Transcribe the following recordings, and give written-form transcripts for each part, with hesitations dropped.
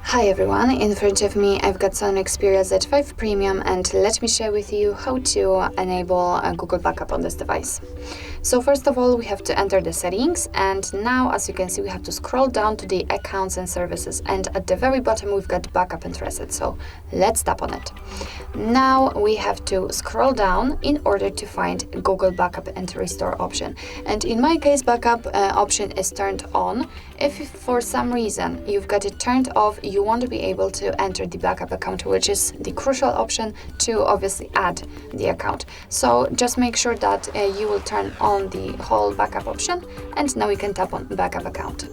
Hi everyone, in front of me I've got SONY Xperia Z5 Premium, and let me share with you how to enable a Google Backup on this device. So first of all, we have to enter the settings, and now as you can see we have to scroll down to the accounts and services, and at the very bottom we've got backup and reset, so let's tap on it. Now we have to scroll down in order to find Google Backup and Restore option, and in my case backup option is turned on. If for some reason you've got it turned off, you won't be able to enter the backup account, which is the crucial option to obviously add the account. So just make sure that you will turn on the whole backup option, and now we can tap on backup account.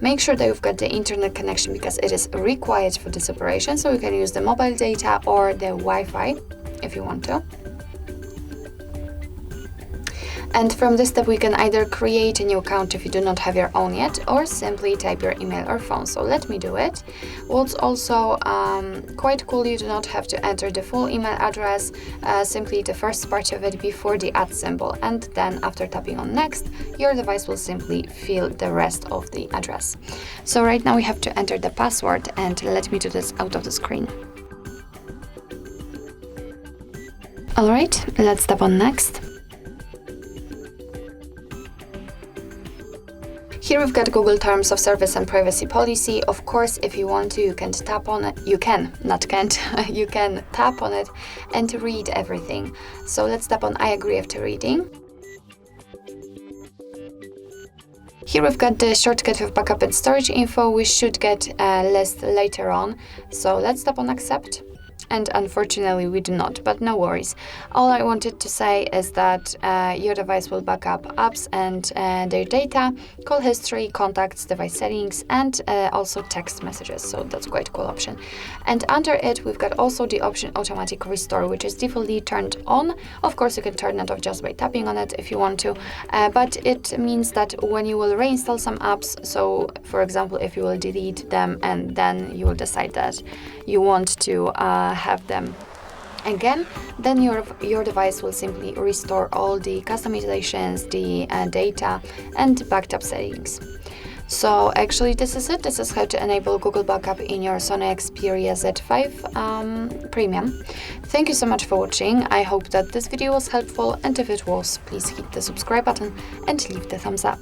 Make sure that you've got the internet connection because it is required for this operation, so you can use the mobile data or the Wi-Fi if you want to. And from this step we can either create a new account if you do not have your own yet, or simply type your email or phone. So let me do it. What's also quite cool, you do not have to enter the full email address, simply the first part of it before the @ symbol, and then after tapping on next, your device will simply fill the rest of the address. So right now we have to enter the password, and let me do this out of the screen. Alright, let's tap on next. Here we've got Google Terms of Service and Privacy Policy. Of course, if you want to, you can tap on it. You can tap on it and read everything. So let's tap on I agree after reading. Here we've got the shortcut of backup and storage info. We should get a list later on. So let's tap on accept. And unfortunately we do not, but no worries. All I wanted to say is that your device will back up apps and their data, call history, contacts, device settings, and also text messages, so that's quite a cool option. And under it we've got also the option automatic restore, which is defaultly turned on. Of course you can turn it off just by tapping on it if you want to, but it means that when you will reinstall some apps, so for example if you will delete them and then you will decide that you want to have them again, then your device will simply restore all the customizations, the data and backed up settings. So actually this is it. This is how to enable Google Backup in your SONY Xperia Z5 Premium. Thank you so much for watching. I hope that this video was helpful, and if it was, please hit the subscribe button and leave the thumbs up.